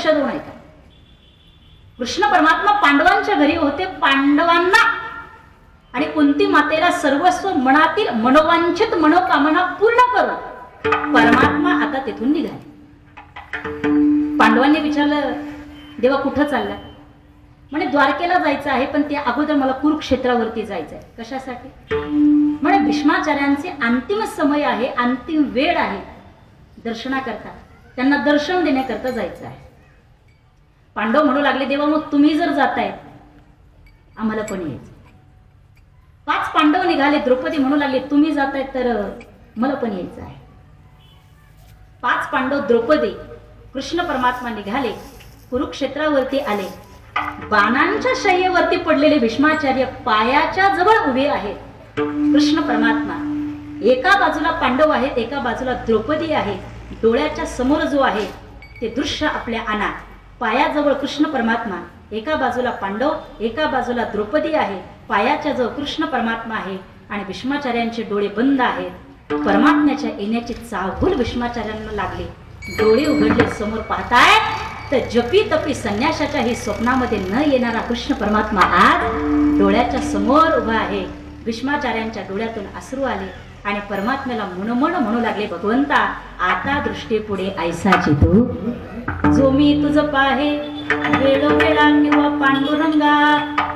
लक्ष देऊन ऐका. कृष्ण परमात्मा पांडवांच्या घरी होते. पांडवांना आणि कुंती मातेला सर्वस्व मनातील मनोवांछित मनोकामना पूर्ण करून परमात्मा आता तेथून निघाले. पांडवांनी विचारलं, देवा कुठं चालला? म्हणे द्वारकेला जायचं आहे, पण त्या अगोदर मला कुरुक्षेत्रावरती जायचं आहे. कशासाठी? म्हणे भीष्माचार्यांचे अंतिम समय आहे, अंतिम वेळ आहे दर्शनाकरता, त्यांना दर्शन देण्याकरता जायचं आहे. पांडव म्हणू लागले, देवा मग तुम्ही जर जाताय आम्हाला पण यायचं. 5 पांडव निघाले. द्रौपदी म्हणू लागले, तुम्ही जाताय तर मला पण यायचं आहे. 5 पांडव, द्रौपदी, कृष्ण परमात्मा निघाले. कुरुक्षेत्रावरती आले. बाणांच्या शय्येवरती पडलेले भीष्माचार्य पायाच्या जवळ उभे आहेत. कृष्ण परमात्मा एका बाजूला पांडव आहेत, एका बाजूला द्रौपदी आहे. डोळ्याच्या समोर जो आहे ते दृश्य आपल्या आणा. पायाजवळ कृष्ण परमात्मा, एका बाजूला पांडव, एका बाजूला द्रौपदी आहे. पायाच्या जवळ कृष्ण परमात्मा आहे आणि भीष्माचार्यांचे डोळे बंद आहेत. परमात्म्याच्या येण्याची चाहूल भीष्माचार्यांना लागली. डोळे उघडले, समोर पाहताय तर जपी तपी संन्याशाच्या ही स्वप्नामध्ये न येणारा कृष्ण परमात्मा आज डोळ्याच्या समोर उभा आहे. भीष्माचार्यांच्या डोळ्यातून अश्रू आले आणि परमात्म्याला म्हणू लागले, भगवंता आता दृष्टी पुढे ऐसाची तू, जो मी तुझं पाहे वेळोवेळा किंवा पांडुरंगा.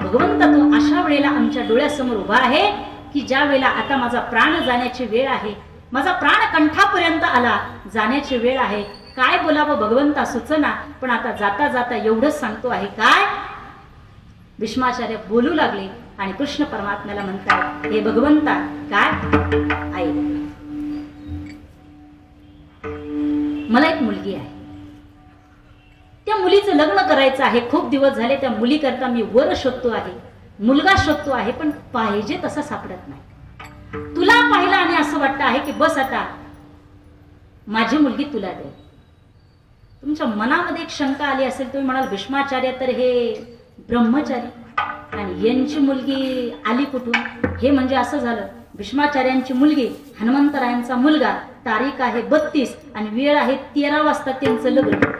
भगवंता तू अशा वेळेला आमच्या डोळ्यासमोर उभा आहे की ज्या वेळेला आता माझा प्राण जाण्याची वेळ आहे, माझा प्राण कंठापर्यंत आला, जाण्याची वेळ आहे. काय बोलावं भगवंता सुचना, पण आता जाता जाता एवढंच सांगतो आहे. काय? भीष्माचार्य बोलू लागले आणि कृष्ण परमात्म्याला म्हणतात, हे भगवंता काय? आई, मला एक मुलगी आहे, त्या मुलीचं लग्न करायचं आहे. खूप दिवस झाले त्या मुलीकरता मी वर शोधतो आहे, मुलगा शोधतो आहे, पण पाहिजे तसा सापडत नाही. तुला पाहिलं आणि असं वाटतं आहे की बस आता माझी मुलगी तुला दे. तुमच्या मनामध्ये एक शंका आली असेल, तुम्ही म्हणाल भीष्माचार्य तर हे ब्रह्मचारी आणि यांची मुलगी आली कुठून? हे म्हणजे असं झालं, भीष्माचार्यांची मुलगी हनुमंतरायांचा मुलगा, तारीख आहे 32 आणि वेळ आहे 13 वाजता त्यांचं लग्न.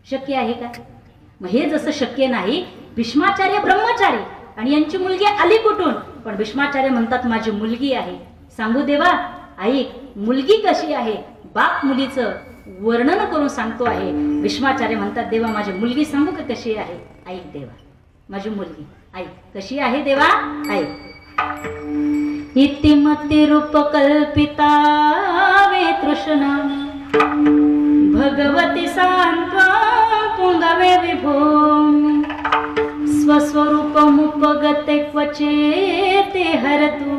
शक्य आहे का? मग हे जसं शक्य नाही, भीष्माचार्य ब्रह्मचारी आणि यांची मुलगी आली कुठून? पण भीष्माचार्य म्हणतात माझी मुलगी आहे. सांगू देवा? ऐक, मुलगी कशी आहे? बाप मुलीचं वर्णन करून सांगतो आहे. भीष्माचार्य म्हणतात, देवा माझी मुलगी सांगू का कशी आहे? ऐक देवा, माझी मुलगी ऐक कशी आहे. देवा ऐक. इतिमती रूप कल्पिता वे तृष्णा भगवती सांत्वा पुंगवे विभो स्वस्वरूपमुपगते क्वचेते हरतु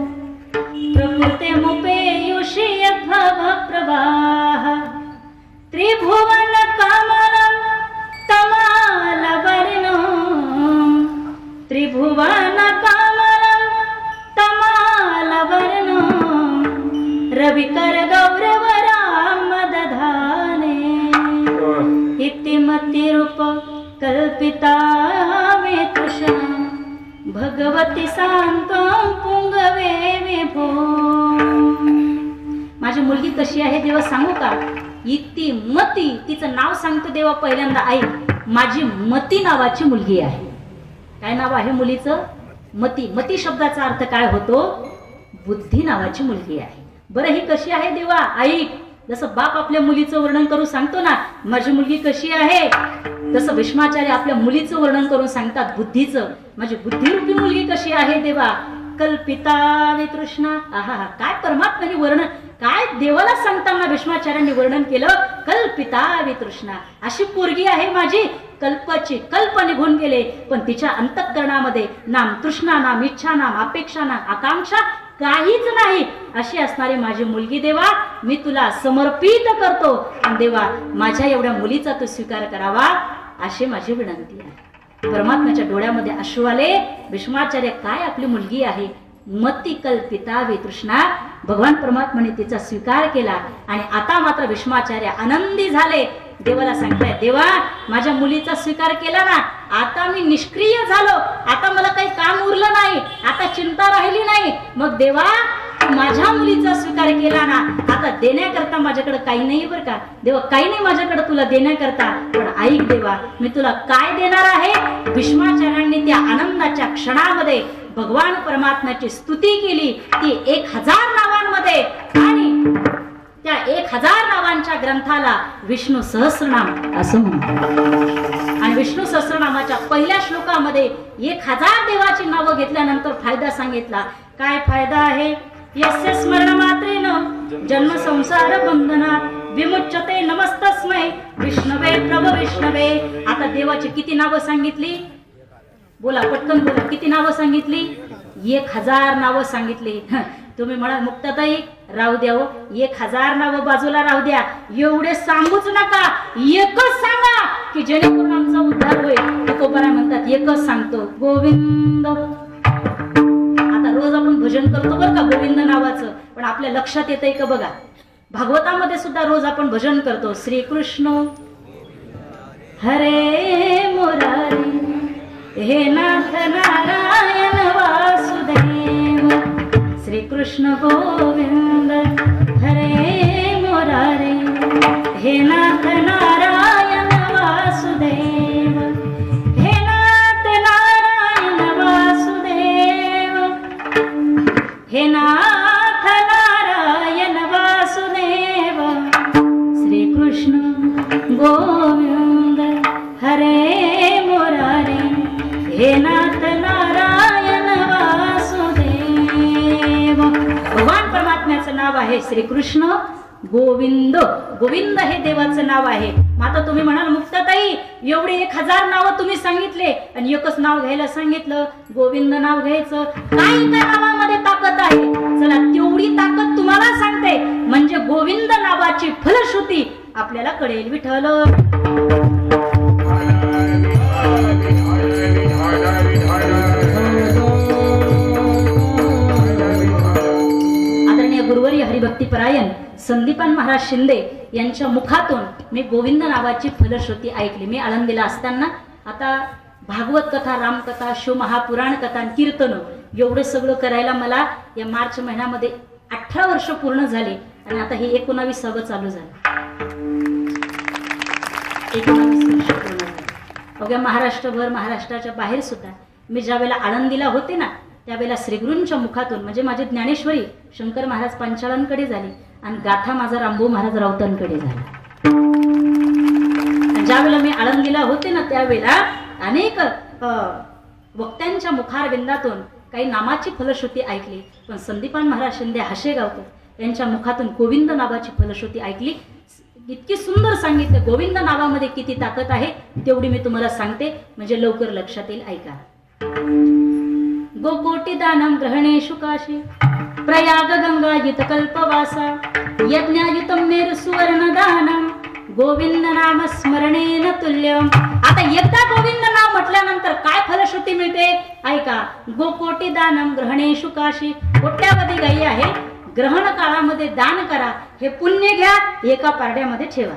प्रकृते मुपेयुषि यद्भव प्रवाह त्रिभुवन कामनं तमालवर्णं त्रिभुवन कामनं तमालवर्णं रविकर गौरव राम दधाने इतिमती रूप कल्पिता मे तृष्णा भगवती शांतं पुंगवे विभो. माझी मुलगी कशी आहे देवा सांगू का? इति मती, तिचं नाव सांगतो देवा पहिल्यांदा. आई, माझी मती नावाची मुलगी आहे. काय नाव आहे मुलीचं? मती. मती शब्दाचा अर्थ काय होतो? बुद्धी नावाची मुलगी आहे. बरं ही कशी आहे देवा? ऐक, जसं बाप आपल्या मुलीचं वर्णन करून सांगतो ना, माझी मुलगी कशी आहे, तसं भीष्माचार्य आपल्या मुलीचं वर्णन करून सांगतात बुद्धीचं. माझी बुद्धिरूपी मुलगी कशी आहे देवा? कल्पिता वे तृष्णा. आहा, काय परमात्म्याने वर्णन, काय देवाला सांगताना भीष्माचार्यांनी वर्णन केलं. कल्पिता वे तृष्णा, अशी पोरगी आहे माझी. कल्पाची कल्प निघून गेले, पण तिच्या अंतःकरणामध्ये नाम तृष्णा, नाम इच्छा, नाम अपेक्षा, नाम आकांक्षा काहीच नाही. अशी असणारी माझी मुलगी देवा मी तुला समर्पित करतो. आणि देवा माझ्या एवढ्या मुलीचा तू स्वीकार करावा अशी माझी विनंती आहे. परमात्म्याच्या डोळ्यामध्ये अश्रू आले. भीष्माचार्य काय आपली मुलगी आहे, मती कल्पिता वे तृष्णा. भगवान परमात्म्याने तिचा स्वीकार केला आणि आता मात्र भीष्माचार्य आनंदी झाले. देवाला सांगताय, देवा माझ्या मुलीचा स्वीकार केला ना, आता मी निष्क्रिय झालो, आता मला काही काम उरलं नाही, आता चिंता राहिली नाही. मग देवा माझ्या मुलीचा स्वीकार केला ना, आता देण्याकरता माझ्याकडे काही नाही बरं का देवा, काही नाही माझ्याकडे तुला देण्याकरता, पण ऐक देवा, मी तुला काय देणार आहे. भीष्माचार्यांनी त्या आनंदाच्या क्षणामध्ये भगवान परमात्म्याची स्तुती केली, ती 1000 नावांमध्ये, आणि त्या 1000 नावांच्या ग्रंथाला विष्णू सहस्रनाम असं म्हणतात. आणि विष्णू सहस्रनामाच्या पहिल्या श्लोकामध्ये 1000 देवाची नावं घेतल्यानंतर फायदा सांगितला. काय फायदा आहे. यस्य स्मरण मात्रेन जन्म संसार बंधनात विमुच्यते नमस्तस्मै विष्णवे प्रभ विष्णवे. आता देवाची किती नावं सांगितली, बोला पटकन बोला, किती नावं सांगितली. 1000 नावं सांगितली. तुम्ही म्हणा मुक्ताताई राहू द्या हो, 1000 नावं बाजूला राहू द्या, एवढे सांगूच नका, एकच सांगा की जेणेकरून आमचा उद्धार होईल. तुकोबाराय म्हणतात एकच सांगतो, गोविंद. आता रोज आपण भजन करतो बरं का गोविंद नावाचं, पण आपल्या लक्षात येतंय का बघा. भागवतामध्ये सुद्धा रोज आपण भजन करतो, श्रीकृष्ण हरे मुरारी हे नाथ नारायण वासुदेव, श्रीकृष्ण गोविंद हरे मुरारी हे नाथ नारायण वासुदेव, हे नाथ नारायण वासुदेव, हे नाथ नारायण वासुदेव, श्रीकृष्ण गोविंद हरे मुरारी हे नाथ नारायण वासुदेव. भगवान परमात्म्याचं नाव आहे श्रीकृष्ण गोविंद. गोविंद हे देवाचं नाव आहे. आता तुम्ही म्हणाल मुक्ताताई एवढे 1000 नावं तुम्ही सांगितले आणि एकच नाव घ्यायला सांगितलं, गोविंद नाव घ्यायचं, काय त्या नावामध्ये ताकद आहे. चला तेवढी ताकद तुम्हाला सांगते, म्हणजे गोविंद नावाची फलश्रुती आपल्याला कळेल. विठ्ठल आदरणीय गुरुवर्य हरिभक्तीपरायण संदीपान महाराज शिंदे यांच्या मुखातून मी गोविंद नावाची फलश्रुती ऐकली. मी आळंदीला असताना आता भागवत कथा, रामकथा, शिवमहापुराण कथा, कीर्तन एवढं सगळं करायला मला या मार्च महिन्यामध्ये 18 वर्ष पूर्ण झाले आणि आता हे 19वे चालू झालं. 19 वर्ष पूर्ण झाले. अवघ्या महाराष्ट्रभर, महाराष्ट्राच्या बाहेर सुद्धा मी ज्या वेळेला आळंदीला होते ना, त्यावेळेला श्रीगुरूंच्या मुखातून, म्हणजे माझी ज्ञानेश्वरी शंकर महाराज पांचाळांकडे झाली आणि गाथा माझा रामभाऊ महाराज राऊतांकडे झाला. ज्या वेळेला मी आळंदीला होते ना, त्यावेळेला अनेक वक्त्यांच्या मुखारविंदातून काही नामाची फलश्रुती ऐकली, पण संदीपान महाराज शिंदे हाशेगावकर यांच्या मुखातून गोविंद नावाची फलश्रुती ऐकली. इतकी सुंदर सांगितलं. गोविंद नावामध्ये किती ताकद आहे तेवढी मी तुम्हाला सांगते, म्हणजे लवकर लक्षात येईल. ऐका. गोकोटी दानम ग्रहणेषु काशी प्रयाग गंगा युत कल्पवासा यज्ञायुतम मेरु सुवर्ण दानम गोविंद नाम स्मरणेन तुल्यम. आता एकदा गोविंद नाव म्हटल्यानंतर काय फलश्रुती मिळते ऐका. गोकोटी दानम ग्रहणेषु काशी, कोट्यावधी गायी आहे, ग्रहण काळामध्ये दान करा, हे पुण्य घ्या, एका पारड्यामध्ये ठेवा.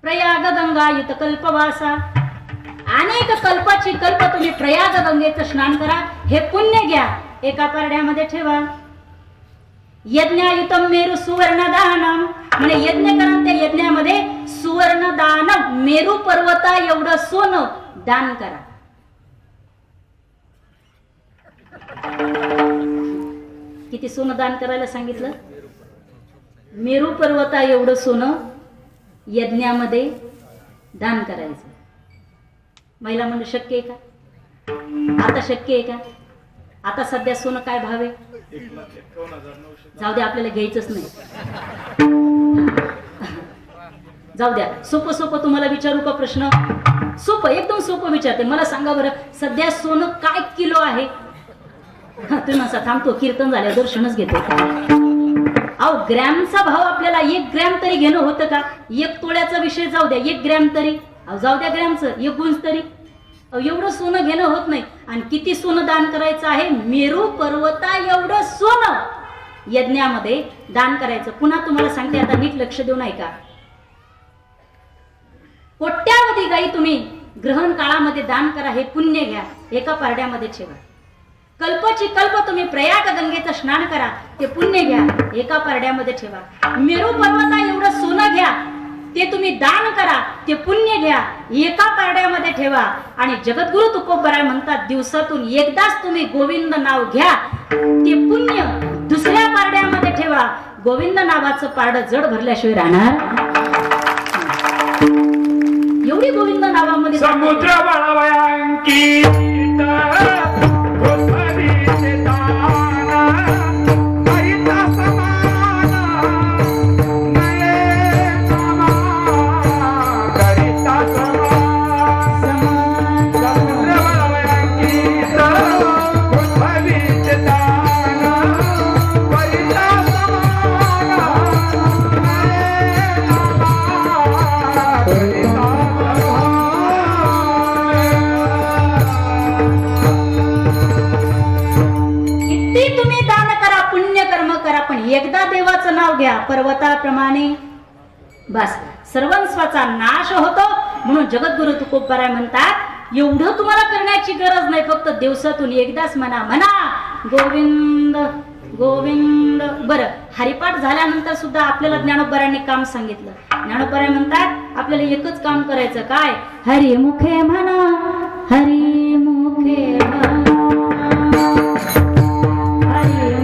प्रयाग गंगा युत कल्पवासा, अनेक कल्पाची कल्प तुम्ही प्रयाग गंगेचं स्नान करा, हे पुण्य घ्या, एका पारड्यामध्ये ठेवा. यज्ञायुतम मेरु सुवर्ण दानम, म्हणजे यज्ञ करा, त्या यज्ञामध्ये सुवर्ण दानम, मेरू पर्वता एवढं सोनं दान करा. किती सोनं दान करायला सांगितलं? मेरू पर्वता एवढं सोनं यज्ञामध्ये दान करायचं. महिला म्हणजे शक्य आहे का? आता शक्य आहे का? आता सध्या सोनं काय भाव आहे? 1,51,900. जाऊ द्या, आपल्याला घ्यायचंच नाही. जाऊ द्या. सोपं सोपं तुम्हाला विचारू का प्रश्न? सोपं, एकदम सोपं विचारते. मला सांगा बरं, सध्या सोनं काय किलो आहे? तुम्ही असा थांबतो, कीर्तन झालं दर्शनच घेतो. अहो, ग्रॅमचा भाव आपल्याला 1 ग्रॅम तरी घेणं होतं का? 1 तोळ्याचा विषय जाऊ द्या, 1 ग्रॅम तरी, अहो जाऊ द्या ग्रॅमचं, 1 गुंज तरी, एवढं सोनं घेणं होत नाही. आणि किती सोनं दान करायचं आहे? मेरू पर्वता एवढं सोनं यज्ञामध्ये दान करायचं. पुन्हा तुम्हाला सांगते, आता नीट लक्ष देऊन ऐका. कोट्यावधी गायी तुम्ही ग्रहण काळामध्ये दान करा, हे पुण्य घ्या, एका पारड्यामध्ये ठेवा. कल्पची कल्प तुम्ही प्रयाग गंगेचं स्नान करा, ते पुण्य घ्या, एका परड्यामध्ये ठेवा. मेरू पर्वता एवढं सोनं घ्या, ते तुम्ही दान करा, ते पुण्य घ्या, एका परड्यामध्ये ठेवा. आणि जगद्गुरु तुकोबराय म्हणतात, दिवसातून एकदाच तुम्ही गोविंद नाव घ्या, ते पुण्य दुसऱ्या पारड्यामध्ये ठेवा. गोविंद नावाचं पारड जड भरल्याशिवाय राहणार. एवढी गोविंद नावामध्ये समुद्र बळवयांकी एकदा देवाचं नाव घ्या पर्वताप्रमाणे, बस सर्वस्वाचा नाश होतो. म्हणून जगद्गुरु तुकोबराय म्हणतात, एवढं तुम्हाला करण्याची गरज नाही, फक्त दिवसातून एकदाच म्हणा, गोविंद गोविंद. बरं, हरिपाठ झाल्यानंतर सुद्धा आपल्याला ज्ञानोबरायांनी काम सांगितलं. ज्ञानोबराय म्हणतात, आपल्याला एकच काम करायचं, काय? हरिमुखे म्हणा, हरिमुखे म्हणा, हरी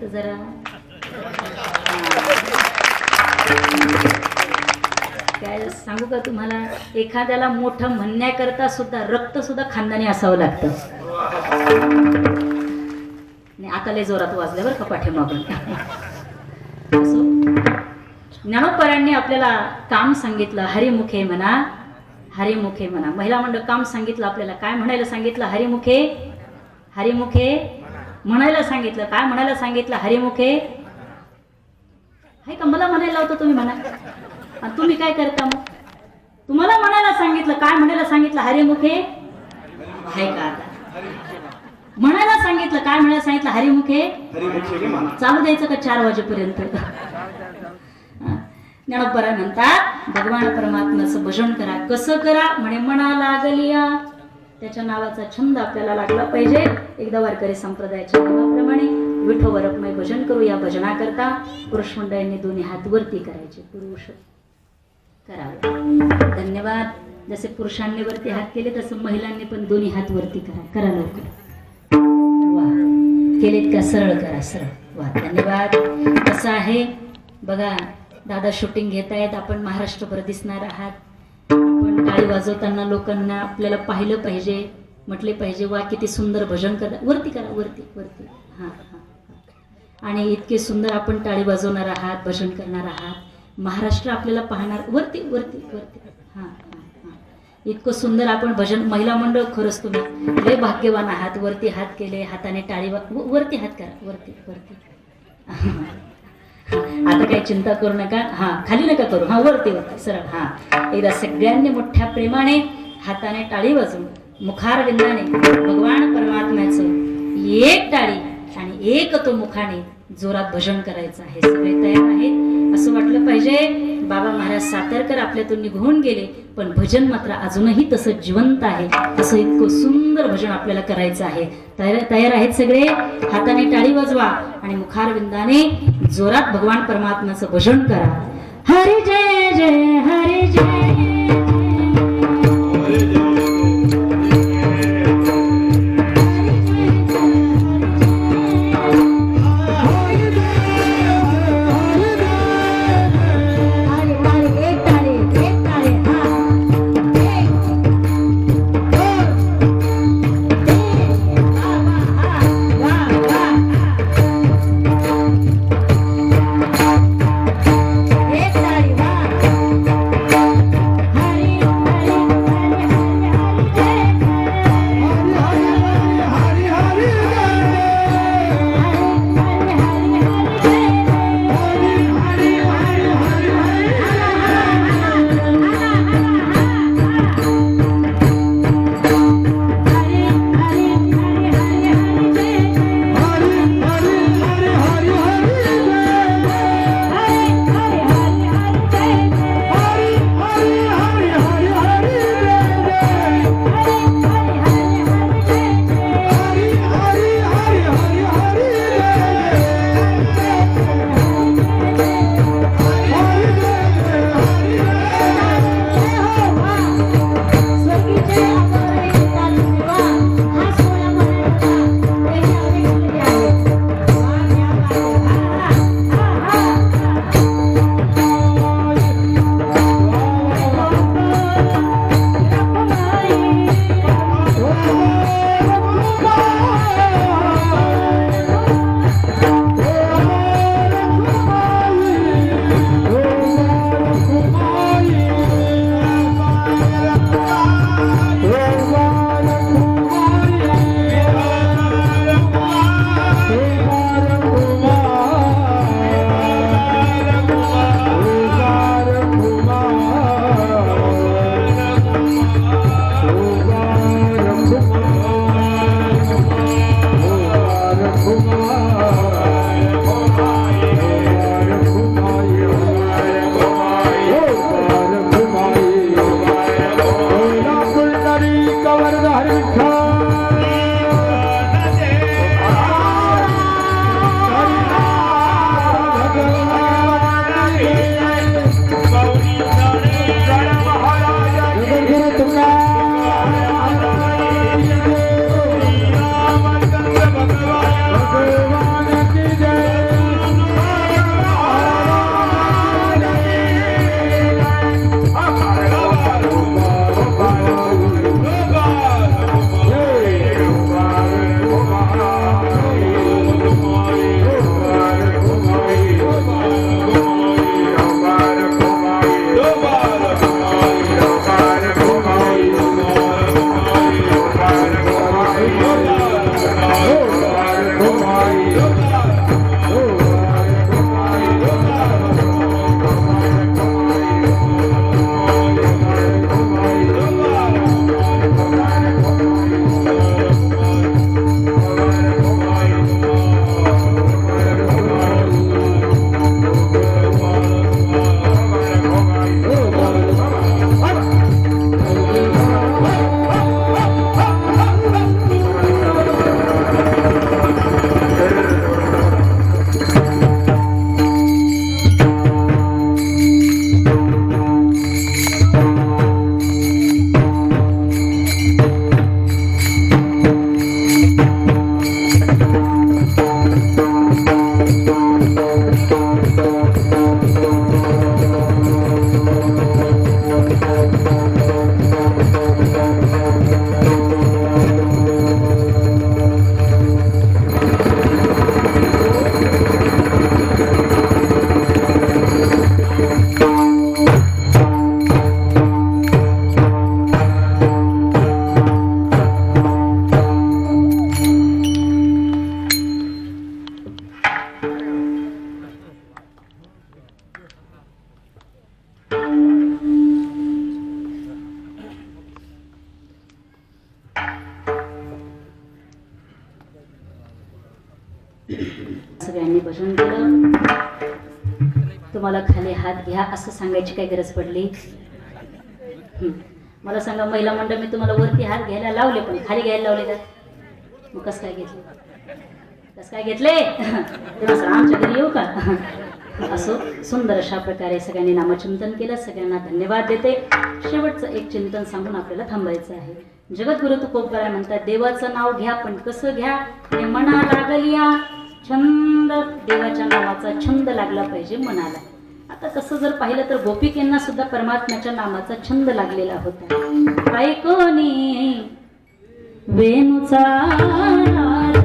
तर जरा काय सांगू का तुम्हाला, एखाद्याला मोठं म्हणण्याकरता सुद्धा रक्त सुद्धा खानदानी असावं लागतं. आणि आता लय जोरात वाजल्या बरं का पाठीमागून. असो, ज्ञानोबरांनी आपल्याला काम सांगितलं, हरिमुखे म्हणा, हरिमुखे म्हणा. महिला मंडळ काम सांगितलं आपल्याला, काय म्हणायला सांगितलं, हरिमुखे, हरिमुखे म्हणायला सांगितलं. काय म्हणायला सांगितलं, हरिमुखे आहे का? मला म्हणायला होतं, तुम्ही म्हणा. आणि तुम्ही काय करता मग? तुम्हाला म्हणायला सांगितलं, काय म्हणायला सांगितलं, हरिमुखे आहे का? आता म्हणायला सांगितलं, काय म्हणायला सांगितलं, हरिमुखे. चालू द्यायचं का 4 वाजेपर्यंत? ज्ञानोबा म्हणतात, भगवान परमात्म्याचं भजन करा. कसं करा म्हणे, म्हणा लागलिया, त्याच्या नावाचा छंद आपल्याला लागला पाहिजे. एकदा वारकरी संप्रदायाच्या नावाप्रमाणे विठो रखमाई भजन करू. या भजनाकरता पुरुष मंडळींनी दोन्ही हात वरती करायचे. पुरुष करावे. धन्यवाद. जसे पुरुषांनी वरती हात केले तसं महिलांनी पण दोन्ही हात वरती करा. करा लवकर. वा, केलेत का? सरळ करा, सरळ. वा, धन्यवाद. कसं आहे बघा, दादा शूटिंग घेत आहेत, आपण महाराष्ट्रभर दिसणार आहात. आपण टाळी वाजवताना लोकांना आपल्याला पाहिलं पाहिजे, म्हटले पाहिजे, वा किती सुंदर भजन करा. वरती करा, वरती वरती. हां हां. आणि इतके सुंदर आपण टाळी वाजवणार आहात, भजन करणार आहात. महाराष्ट्र आपल्याला पाहणार. वरती वरती वरती. हां हां हां. इतकं सुंदर आपण भजन. महिला मंडळ, खरंच तुम्ही लय भाग्यवान आहात. वरती हात केले, हाताने टाळी वरती हात करा, वरती वरती. आता काही चिंता करू नका. हा, खाली नका करू. हा, वरती वरती सरळ. हा, एकदा सगळ्यांनी मोठ्या प्रेमाने हाताने टाळी वाजवून मुखारविंदाने भगवान परमात्म्याचं एक टाळी आणि एक तो मुखाने जोरात भजन करायचं आहे. सगळे तयार आहेत असं वाटलं पाहिजे. बाबा महाराज सातारकर आपल्यातून निघून गेले, पण भजन मात्र अजूनही तसं जिवंत आहे. तसं इतकं सुंदर भजन आपल्याला करायचं आहे. तयार आहेत सगळे? हाताने टाळी वाजवा आणि मुखारविंदाने जोरात भगवान परमात्म्याचं भजन करा. हरी जय जय, हरी जय. सगळ्यांनी भजन केलं. तुम्हाला खाली हात घ्या असं सांगायची काही गरज पडली? मला सांगा, महिला मंडळ मी तुम्हाला वरती हात घ्यायला लावले पण खाली घ्यायला लावले का? मग कसं काय घेतले? कसं काय घेतले? तेव्हा आमच्या घरी येऊ का? असो, सुंदर अशा प्रकारे सगळ्यांनी नामचिंतन केलं. सगळ्यांना धन्यवाद देते. शेवटचं एक चिंतन सांगून आपल्याला थांबायचं आहे. जगद्गुरु तुकोबराय म्हणतात, देवाचं नाव घ्या पण कसं घ्या? हे मना लागलिया छंद, देवाच्या नावाचा छंद लागला पाहिजे मनाला. आता तसं जर पाहिलं तर गोपिकेंना सुद्धा परमात्म्याच्या नामाचा छंद लागलेला होता. ऐकोनी वेणूचा नाद,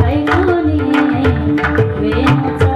ऐकोनी वेणूचा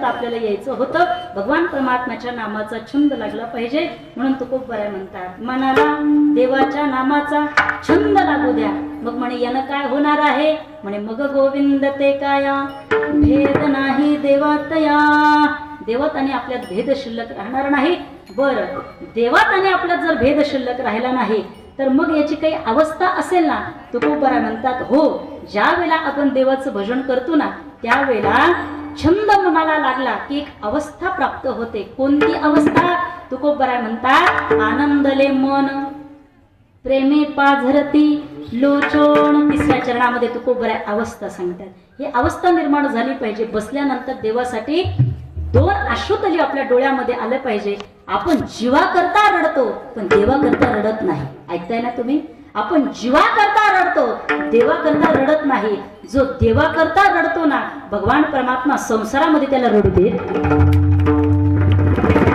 आपल्याला यायचं होतं. भगवान परमात्म्याच्या नामाचा छंद लागला पाहिजे. म्हणून तुकोबराय म्हणतात, मनाला देवाच्या नामाचा छंद लागू द्या. मग म्हणे यानं काय होणार आहे? म्हणे मग गोविंद ते काया भेद नाही देवातया. देवात आणि आपल्यात भेद शिल्लक राहणार नाही. बरं, देवात आणि आपल्यात जर भेद शिल्लक राहिला नाही तर मग याची काही अवस्था असेल ना? तुकोबराय म्हणतात, हो, ज्या वेळेला आपण देवाचं भजन करतो ना त्यावेळेला छंद मनाला लागला की एक अवस्था प्राप्त होते. कोणती अवस्था? तुकोबराय म्हणतात, आनंदले मन प्रेमे पाझरती लोचोण. तिसऱ्या चरणामध्ये तुकोबराय अवस्था सांगतात. ही अवस्था निर्माण झाली पाहिजे. बसल्यानंतर देवासाठी दोन अश्रुतली आपल्या डोळ्यामध्ये आलं पाहिजे. आपण जीवा करता रडतो पण देवा करता रडत नाही. ऐकताय ना तुम्ही? आपण जीवा करता रडतो, देवा करता रडत नाही. जो देवा करता रडतो ना, भगवान परमात्मा संसारामध्ये त्याला रडू देत.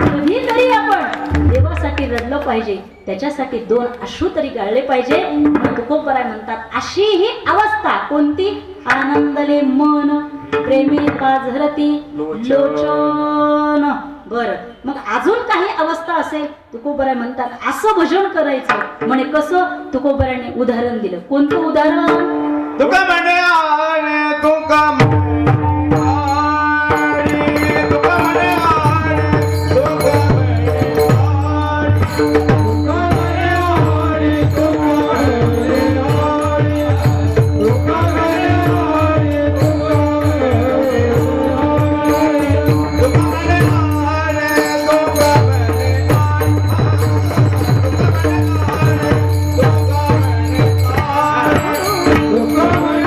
कधीतरी आपण देवासाठी रडलं पाहिजे. त्याच्यासाठी दोन अश्रू तरी गाळले पाहिजे. तुकोबराय म्हणतात, अशी ही अवस्था कोणती? आनंदले मन प्रेमी पाझरती लोचन. बर, मग अजून काही अवस्था असेल? तुकोबराय म्हणतात, असं भजन करायचं. म्हणे कसं? तुकोबरायने उदाहरण दिलं. कोणतं उदाहरण? तुका म्हणे आणे, तुका म्हणे आणे, तुका म्हणे आणे, तुका म्हणे आणे, तुका म्हणे आणे, तुका म्हणे आणे, तुका म्हणे आणे, तुका म्हणे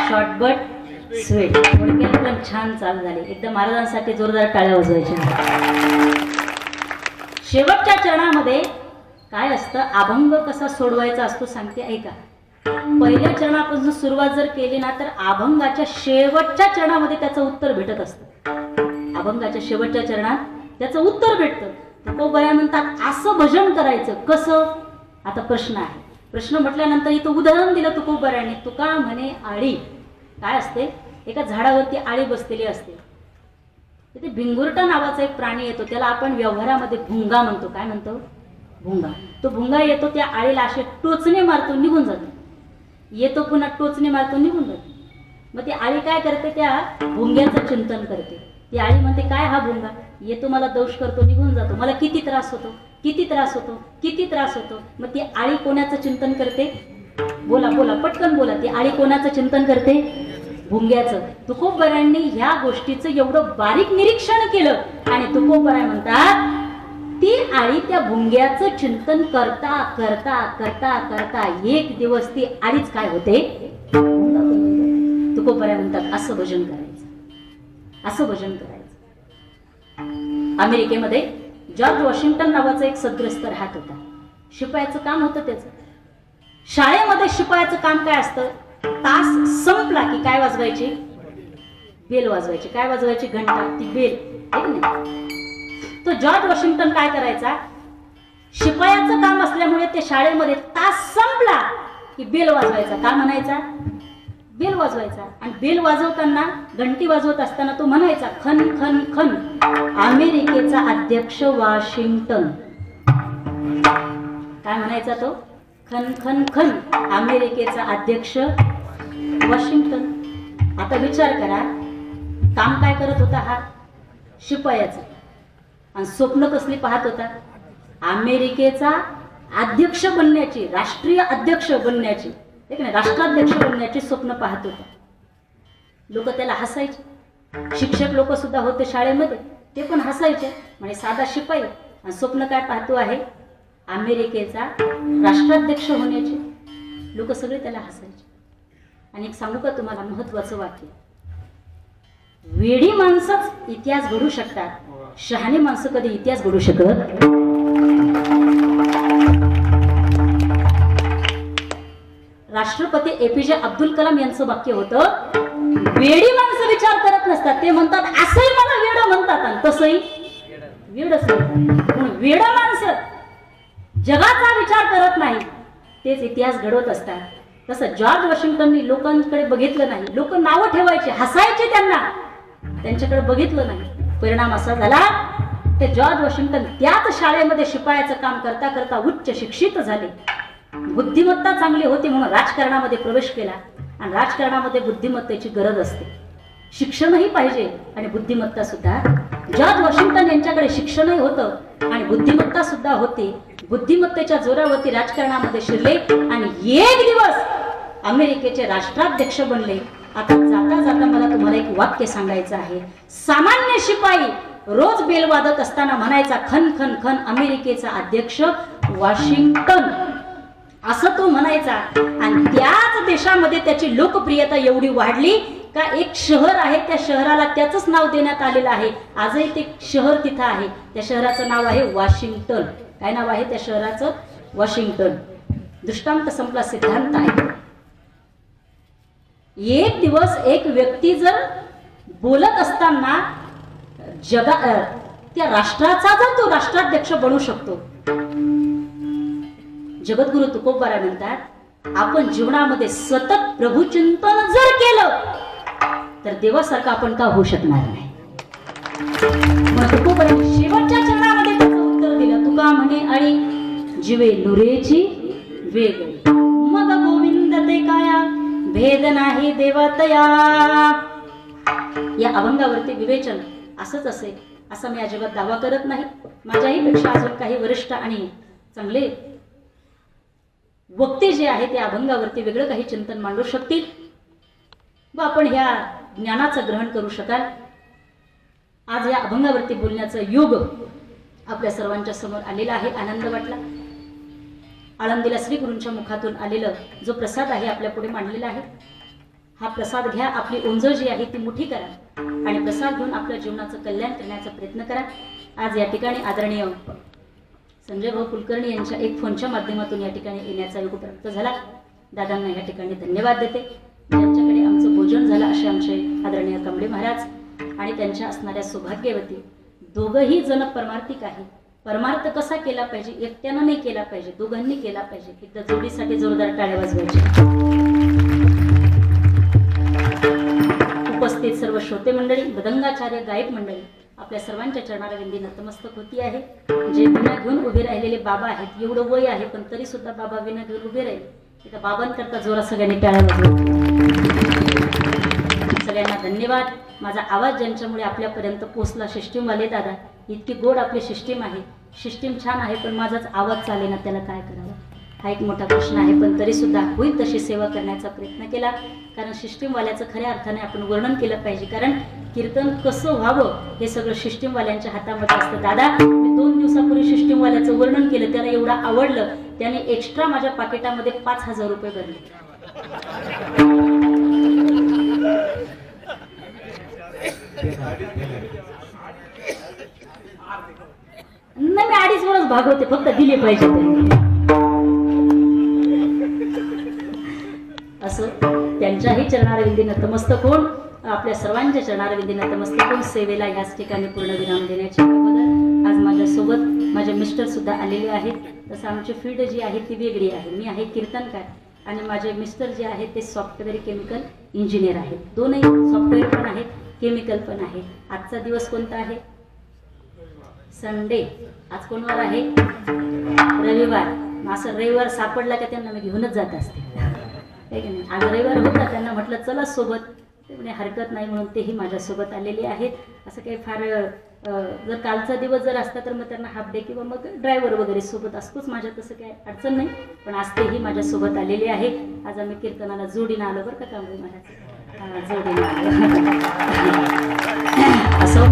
शॉर्टबट स्वीट. थोडक्यात पण छान चालू झाले. एकदम महाराजांसाठी जोरदार टाळ्या वाजवायच्या. शेवटच्या चरणामध्ये काय असतं? अभंग कसा सोडवायचा असतो सांगते, ऐका. पहिल्या चरणापासून सुरुवात जर केली ना तर अभंगाच्या शेवटच्या चरणामध्ये त्याचं उत्तर भेटत असतं. अभंगाच्या शेवटच्या चरणात त्याचं उत्तर भेटतं. तुकोबराय म्हणतात, असं भजन करायचं. कसं? आता प्रश्न आहे. प्रश्न म्हटल्यानंतर इथं उदाहरण दिलं तुकोबरायने. तुका म्हणे आळी. काय असते? एका झाडावरती आळी बसलेली असते. तिथे भिंगुरटा नावाचा एक प्राणी येतो. त्याला आपण व्यवहारामध्ये भुंगा म्हणतो. काय म्हणतो? भुंगा. तो भुंगा येतो त्या आळीला असे टोचणे मारतो, निघून जातो. येतो पुन्हा टोचणे मारतो, निघून जातो. मग ती आळी काय करते, त्या भुंग्याचं चिंतन करते. ती आळी म्हणते, काय हा भुंगा येतो, मला दोष करतो, निघून जातो, मला किती त्रास होतो, किती त्रास होतो, किती त्रास होतो. मग ती आळी कोणाचं चिंतन करते? बोला बोला, पटकन बोला. ती आळी कोणाचं चिंतन करते? भुंग्याचं. तुकोबरायांनी ह्या गोष्टीचं एवढं बारीक निरीक्षण केलं आणि तुकोबराय म्हणतात, ती आळी त्या भुंग्याचं चिंतन करता करता करता करता एक दिवस ती आळीच काय होते? तुकोबराय म्हणतात, असं भजन करायचं, असं भजन करायचं. अमेरिकेमध्ये जॉर्ज वॉशिंग्टन नावाचा एक सद्ग्रस्त राहत होता. शिपायाचं काम होतं त्याचं. शाळेमध्ये शिपायाचं काम काय असतं? तास संपला की काय वाजवायची? बेल वाजवायची. काय वाजवायची? घंटा, ती बेल. है की नाही? तो जॉर्ज वॉशिंग्टन काय करायचा? शिपायाचं काम असल्यामुळे ते शाळेमध्ये तास संपला की बेल वाजवायचा. का म्हणायचा? बेल वाजवायचा. आणि बेल वाजवताना, घंटी वाजवत असताना तो म्हणायचा, खन खन खन, अमेरिकेचा अध्यक्ष वॉशिंग्टन. काय म्हणायचा तो? खन खन खन, अमेरिकेचा अध्यक्ष वॉशिंग्टन. आता विचार करा, काम काय करत होता हा? शिपायाचं. आणि स्वप्न कसली पाहत होता? अमेरिकेचा अध्यक्ष बनण्याची, राष्ट्रीय अध्यक्ष बनण्याची, एक नाही, राष्ट्राध्यक्ष बनण्याची स्वप्न पाहत होता. लोक त्याला हसायचे. शिक्षक लोक सुद्धा होते शाळेमध्ये, ते पण हसायचे. म्हणजे साधा शिपाई आणि स्वप्न काय पाहतो आहे? अमेरिकेचा राष्ट्राध्यक्ष होण्याचे. लोक सगळे त्याला हसायचे. आणि एक सांगू का तुम्हाला महत्वाचं वाक्य? वेडी माणसंच इतिहास घडू शकतात, शहाणी माणसं कधी इतिहास घडू शकत. राष्ट्रपती एपीजे अब्दुल कलाम यांचं वाक्य होतं, वेडी माणसं विचार करत नसतात, ते म्हणतात असंही मला वेड म्हणतात आणि तसंही वेडच म्हणतात. वेड माणसं जगाचा विचार करत नाही, तेच इतिहास घडवत असतात. तसं जॉर्ज वॉशिंग्टननी लोकांकडे बघितलं नाही. लोक नावं ठेवायचे, हसायचे त्यांना, त्यांच्याकडे बघितलं नाही. परिणाम असा झाला, ते जॉर्ज वॉशिंग्टन त्याच शाळेमध्ये शिपायाचं काम करता करता उच्च शिक्षित झाले. बुद्धिमत्ता चांगली होती म्हणून राजकारणामध्ये प्रवेश केला. आणि राजकारणामध्ये बुद्धिमत्तेची गरज असते. शिक्षणही पाहिजे आणि बुद्धिमत्ता सुद्धा. जॉर्ज वॉशिंग्टन यांच्याकडे शिक्षणही होतं आणि बुद्धिमत्ता सुद्धा होती. बुद्धिमत्तेच्या जोरावरती राजकारणामध्ये शिरले आणि एक दिवस अमेरिकेचे राष्ट्राध्यक्ष बनले. आता जाता जाता मला तुम्हाला एक वाक्य सांगायचं आहे. सामान्य शिपाई रोज बेल वाजत असताना म्हणायचा, खन खन खन, अमेरिकेचा अध्यक्ष वॉशिंग्टन, असं तो म्हणायचा. आणि त्याच देशामध्ये त्याची लोकप्रियता एवढी वाढली का एक शहर आहे, त्या शहराला त्याचंच नाव देण्यात आलेलं आहे. आजही ते शहर तिथं आहे. त्या शहराचं नाव आहे वॉशिंग्टन. काय नाव आहे त्या शहराचं? वॉशिंग्टन. दृष्टांत संपला, सिद्धांत आहे. एक दिवस एक व्यक्ती जर बोलत असताना त्या राष्ट्राचा जर तो राष्ट्राध्यक्ष बनू शकतो. जगद्गुरु तुकोबराय म्हणतात, आपण जीवनामध्ये सतत प्रभुचिंतन जर केलं तर देवासारखं आपण का होऊ शकणार नाही. मग तुकोबराय शेवटच्या चरणामध्ये त्याचं उत्तर दिलं. तुका म्हणे आणि जीवे नुरेची वेगळी, मग गोविंद ते काया भेद नाही देवतया. या अभंगावरती विवेचन असंच असेल असा मी अजिबात दावा करत नाही. माझ्याही पेक्षा अजून काही वरिष्ठ आणि चांगले वक्ते जे आहे ते अभंगावरती वेगळं काही चिंतन मांडू शकतील व आपण ह्या ज्ञानाचं ग्रहण करू शकाल. आज या अभंगावरती बोलण्याचा योग आपल्या सर्वांच्या समोर आलेला आहे. आनंद वाटला. आळंदीला श्री गुरूंच्या मुखातून आलेलं जो प्रसाद आहे आपल्या पुढे मांडलेला आहे. हा प्रसाद घ्या, आपली ओंजळ जी आहे ती मोठी करा आणि प्रसाद घेऊन आपल्या जीवनाचं कल्याण करण्याचा प्रयत्न करा. आज या ठिकाणी आदरणीय संजय भाऊ कुलकर्णी यांच्या एक फोनच्या माध्यमातून या ठिकाणी येण्याचा योग प्राप्त झाला. दादांना या ठिकाणी धन्यवाद देते. ज्यांच्याकडे आमचं भोजन झालं असे आमचे आदरणीय कमळे महाराज आणि त्यांच्या असणाऱ्या सौभाग्यवती दोघंही जण परमार्थिक आहे. परमार्थ कसा केला पाहिजे? एकट्यानं नाही केला पाहिजे, दोघांनी केला पाहिजे. एकदा जोडीसाठी जोरदार टाळ्या वाजवायच्या. उपस्थित सर्व श्रोते मंडळी, मृदंगाचार्य, गायक मंडळी, आपल्या सर्वांच्या चरणारविंदी नतमस्तक होती आहे. जे विना घेऊन उभे राहिलेले बाबा आहेत, एवढं वय आहे पण तरी सुद्धा बाबा विना घेऊन उभे राहिले. तिथं बाबांकरता जोरा सगळ्यांनी टाळ्या वाजवल्या. सगळ्यांना धन्यवाद. माझा आवाज ज्यांच्यामुळे आपल्यापर्यंत पोहोचला, सिस्टीमवाले दादा, इतकी गोड आपली सिस्टीम आहे. सिस्टीम छान आहे पण माझाच आवाज चालेना, त्याला काय करावं हा एक मोठा प्रश्न आहे. पण तरी सुद्धा होईल तशी सेवा करण्याचा प्रयत्न केला. कारण सिस्टीमवाल्याचं खऱ्या अर्थाने आपण वर्णन केलं पाहिजे. कारण कीर्तन कसं व्हावं हे सगळं सिस्टीमवाल्यांच्या हातामध्ये असतं. दादा, मी 2 दिवसापूर्वी सिस्टीमवाल्याचं वर्णन केलं, त्याला एवढं आवडलं, त्याने एक्स्ट्रा माझ्या पाकिटामध्ये 5,000 रुपये भरले. नाही, मी 2.5 वर्ष भागवते, फक्त दिले पाहिजे त्यांनी. असं त्यांच्याही चरणारविंदी नतमस्तक होऊन, आपल्या सर्वांच्या चरणारविंदी नतमस्तक होऊन सेवेला याच ठिकाणी पूर्णविराम देण्याची अगोदर आज माझ्यासोबत माझे मिस्टर सुद्धा आलेले आहेत. तसं आमची फील्ड जी आहे ती वेगळी आहे. मी आहे कीर्तनकार आणि माझे मिस्टर जे आहेत ते सॉफ्टवेअर केमिकल इंजिनियर आहेत. दोनही सॉफ्टवेअर पण आहेत, केमिकल पण आहे. आजचा दिवस कोणता आहे? संडे. आज कोणवार आहे? रविवार. असं रविवार सापडला का त्यांना मी घेऊनच जात असते. नाही, आज रविवार होता, त्यांना म्हटलं चला सोबत, ते म्हणे हरकत नाही, म्हणून तेही माझ्यासोबत आलेले आहेत. असं काही फार जर कालचा दिवस जर असता तर मग त्यांना हाफ डे किंवा मग ड्रायव्हर वगैरे सोबत असतोच माझ्या, तसं काही अडचण नाही. पण आज तेही माझ्यासोबत आलेले आहे. आज आम्ही कीर्तनाला जोडीनं आलो बरं का कांबळे महाराज, जोडीनं आलो. असं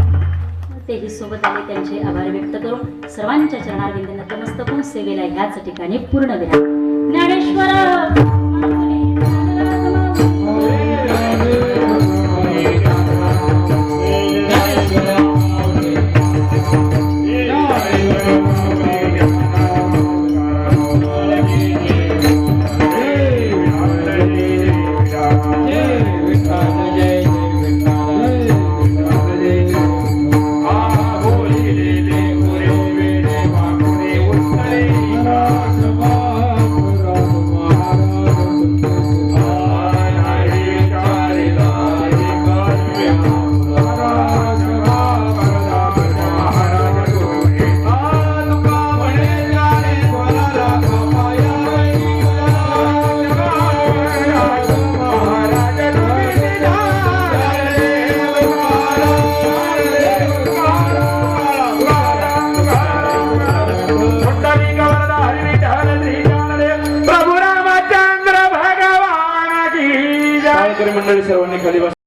तेही सोबत आले, त्यांचे आभार व्यक्त करून सर्वांच्या चरणारविंदी नतमस्तक होऊन सेवेला ह्याच ठिकाणी पूर्ण विराम. ज्ञानेश्वर मंडळी सर्वांनी खाली बस.